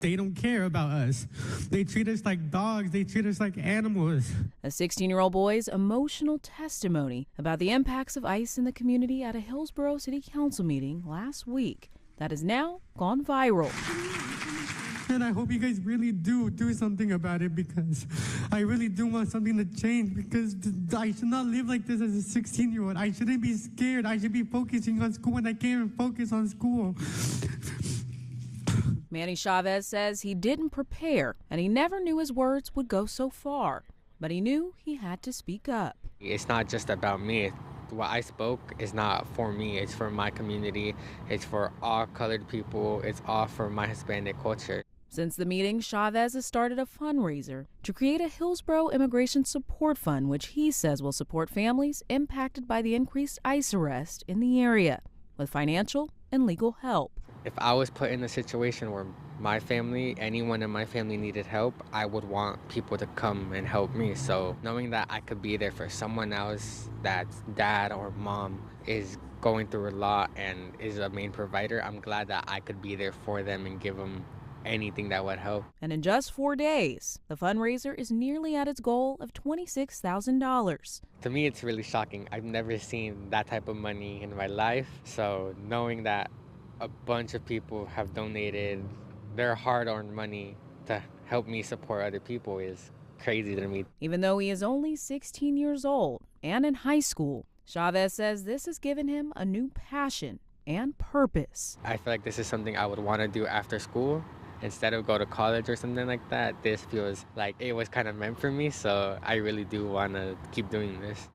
They don't care about us. They treat us like dogs. They treat us like animals. A 16-year-old boy's emotional testimony about the impacts of ICE in the community at a Hillsborough City Council meeting last week that has now gone viral. And I hope you guys really do something about it, because I really do want something to change, because I should not live like this as a 16-year-old. I shouldn't be scared. I should be focusing on school, and I can't even focus on school. Manny Chavez says he didn't prepare, and he never knew his words would go so far. But he knew he had to speak up. It's not just about me. What I spoke is not for me. It's for my community. It's for all colored people. It's all for my Hispanic culture. Since the meeting, Chavez has started a fundraiser to create a Hillsborough Immigration Support Fund, which he says will support families impacted by the increased ICE arrest in the area with financial and legal help. If I was put in a situation where my family, anyone in my family needed help, I would want people to come and help me. So knowing that I could be there for someone else that's dad or mom is going through a lot and is a main provider, I'm glad that I could be there for them and give them anything that would help. And in just 4 days, the fundraiser is nearly at its goal of $26,000. To me, it's really shocking. I've never seen that type of money in my life. So knowing that a bunch of people have donated their hard-earned money to help me support other people is crazy to me. Even though he is only 16 years old and in high school, Chavez says this has given him a new passion and purpose. I feel like this is something I would want to do after school. Instead of go to college or something like that, this feels like it was kind of meant for me, so I really do want to keep doing this.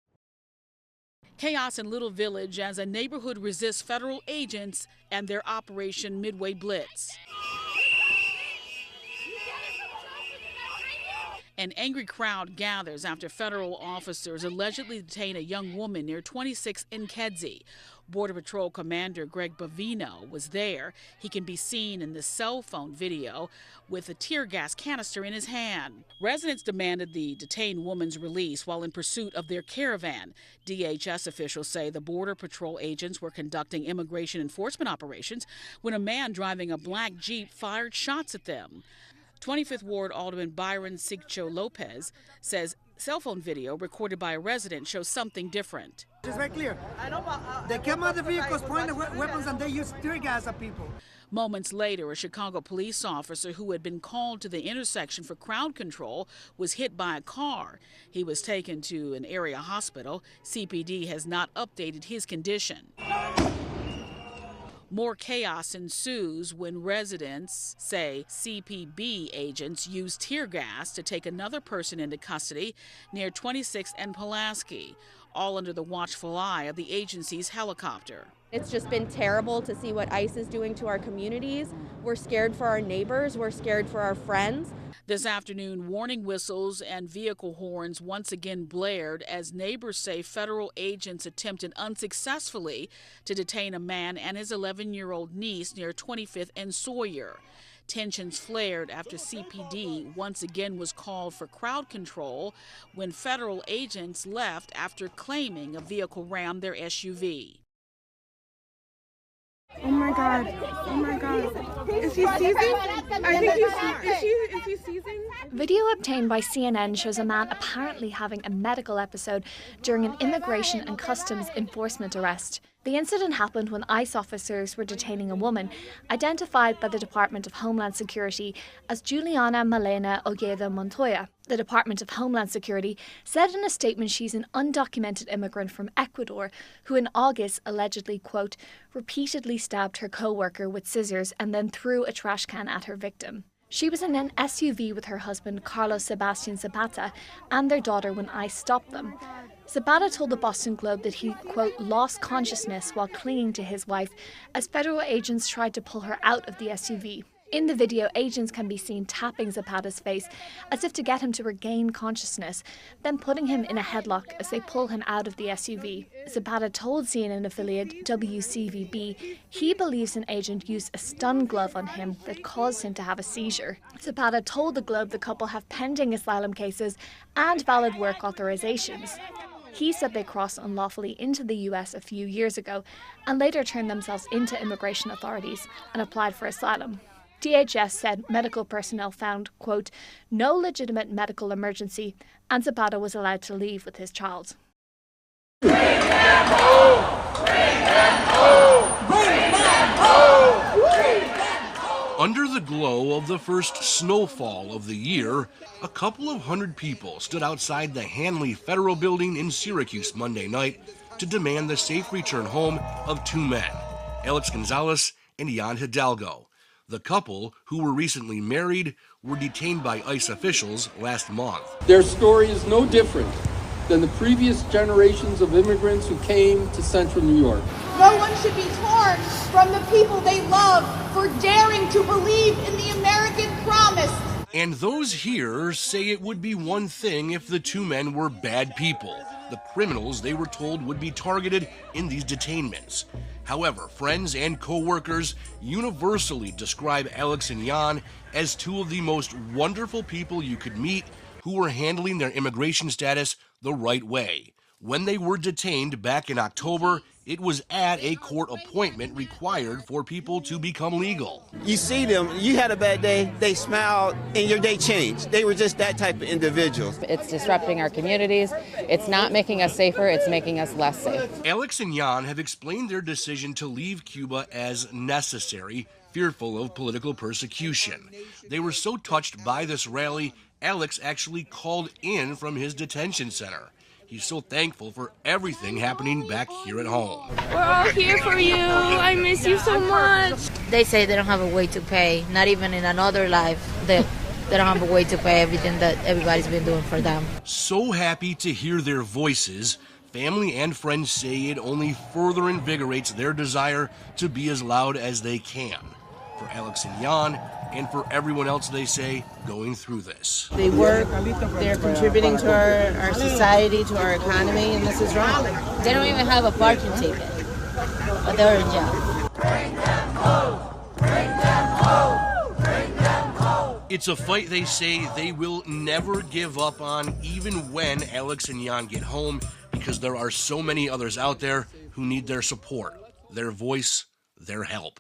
Chaos in Little Village as a neighborhood resists federal agents and their Operation Midway Blitz. An angry crowd gathers after federal officers allegedly detain a young woman near 26 in Kedzie. Border Patrol Commander Greg Bavino was there. He can be seen in the cell phone video with a tear gas canister in his hand. Residents demanded the detained woman's release while in pursuit of their caravan. DHS officials say the Border Patrol agents were conducting immigration enforcement operations when a man driving a black Jeep fired shots at them. 25th Ward Alderman Byron Sigcho Lopez says cell phone video recorded by a resident shows something different. It's very clear. They came out of the vehicles, pointed weapons, and they used tear gas at people. Moments later, a Chicago police officer who had been called to the intersection for crowd control was hit by a car. He was taken to an area hospital. CPD has not updated his condition. More chaos ensues when residents say CPB agents used tear gas to take another person into custody near 26th and Pulaski, all under the watchful eye of the agency's helicopter. It's just been terrible to see what ICE is doing to our communities. We're scared for our neighbors. We're scared for our friends. This afternoon, warning whistles and vehicle horns once again blared as neighbors say federal agents attempted unsuccessfully to detain a man and his 11-year-old niece near 25th and Sawyer. Tensions flared after CPD once again was called for crowd control when federal agents left after claiming a vehicle rammed their SUV. Oh my God. Oh my God. Is he seizing? I think is he seizing? Video obtained by CNN shows a man apparently having a medical episode during an immigration and customs enforcement arrest. The incident happened when ICE officers were detaining a woman identified by the Department of Homeland Security as Juliana Malena Ojeda Montoya. The Department of Homeland Security said in a statement she's an undocumented immigrant from Ecuador who in August allegedly, quote, repeatedly stabbed her co-worker with scissors and then threw a trash can at her victim. She was in an SUV with her husband, Carlos Sebastian Zapata, and their daughter when ICE stopped them. Zapata told the Boston Globe that he, quote, lost consciousness while clinging to his wife as federal agents tried to pull her out of the SUV. In the video, agents can be seen tapping Zapata's face as if to get him to regain consciousness, then putting him in a headlock as they pull him out of the SUV. Zapata told CNN affiliate WCVB he believes an agent used a stun glove on him that caused him to have a seizure. Zapata told the Globe the couple have pending asylum cases and valid work authorizations. He said they crossed unlawfully into the US a few years ago and later turned themselves into immigration authorities and applied for asylum. DHS said medical personnel found, quote, no legitimate medical emergency, and Zapata was allowed to leave with his child. Bring them home! Bring them home! Bring them home! Bring them home! Under the glow of the first snowfall of the year, a couple of hundred people stood outside the Hanley Federal Building in Syracuse Monday night to demand the safe return home of two men, Alex Gonzalez and Jan Hidalgo. The couple, who were recently married, were detained by ICE officials last month. Their story is no different than the previous generations of immigrants who came to central New York. No one should be torn from the people they love for daring to believe in the American promise. And those here say it would be one thing if the two men were bad people, the criminals they were told would be targeted in these detainments. However, friends and co-workers universally describe Alex and Jan as two of the most wonderful people you could meet who were handling their immigration status the right way. When they were detained back in October, it was at a court appointment required for people to become legal. You see them, you had a bad day, they smiled, and your day changed. They were just that type of individuals. It's disrupting our communities. It's not making us safer, it's making us less safe. Alex and Jan have explained their decision to leave Cuba as necessary, fearful of political persecution. They were so touched by this rally, Alex actually called in from his detention center. He's so thankful for everything happening back here at home. We're all here for you. I miss you so much. They say they don't have a way to pay, not even in another life, they don't have a way to pay everything that everybody's been doing for them. So happy to hear their voices. Family and friends say it only further invigorates their desire to be as loud as they can. For Alex and Jan, and for everyone else, they say, going through this. They work, they're contributing to our society, to our economy, and this is wrong. They don't even have a parking ticket, but they're in jail. Bring them home! Bring them home! Bring them home! It's a fight they say they will never give up on, even when Alex and Jan get home, because there are so many others out there who need their support, their voice, their help.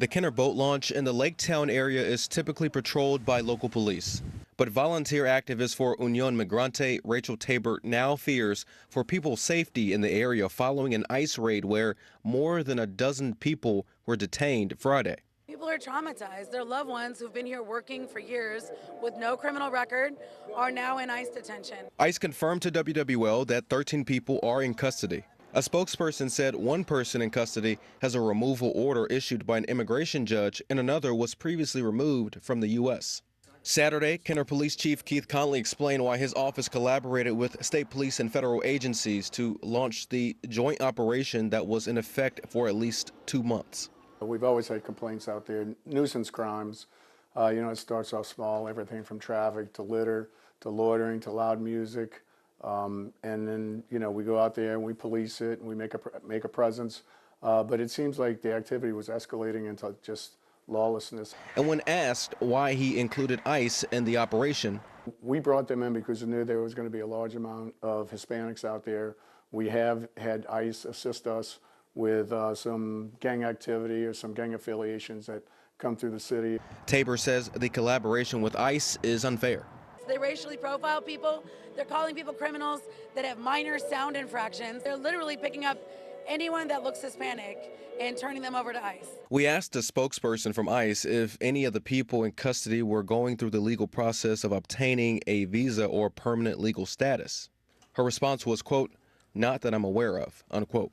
The Kenner boat launch in the Lake Town area is typically patrolled by local police. But volunteer activist for Unión Migrante, Rachel Tabor, now fears for people's safety in the area following an ICE raid where more than a dozen people were detained Friday. People are traumatized. Their loved ones who've been here working for years with no criminal record are now in ICE detention. ICE confirmed to WWL that 13 people are in custody. A spokesperson said one person in custody has a removal order issued by an immigration judge and another was previously removed from the U.S. Saturday, Kenner Police Chief Keith Conley explained why his office collaborated with state police and federal agencies to launch the joint operation that was in effect for at least 2 months. We've always had complaints out there, nuisance crimes. It starts off small, everything from traffic to litter to loitering to loud music. And then, we go out there and we police it and we make a presence. But it seems like the activity was escalating into just lawlessness. And when asked why he included ICE in the operation, we brought them in because we knew there was going to be a large amount of Hispanics out there. We have had ICE assist us with some gang activity or some gang affiliations that come through the city. Tabor says the collaboration with ICE is unfair. They racially profile people. They're calling people criminals that have minor sound infractions. They're literally picking up anyone that looks Hispanic and turning them over to ICE. We asked a spokesperson from ICE if any of the people in custody were going through the legal process of obtaining a visa or permanent legal status. Her response was, quote, "Not that I'm aware of," unquote.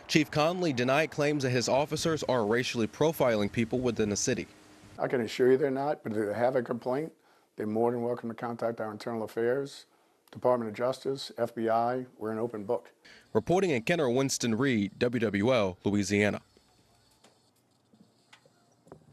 Chief Conley denied claims that his officers are racially profiling people within the city. I can assure you they're not, but if they have a complaint, they're more than welcome to contact our Internal Affairs, Department of Justice, FBI. We're an open book. Reporting in Kenner, Winston Reed, WWL, Louisiana.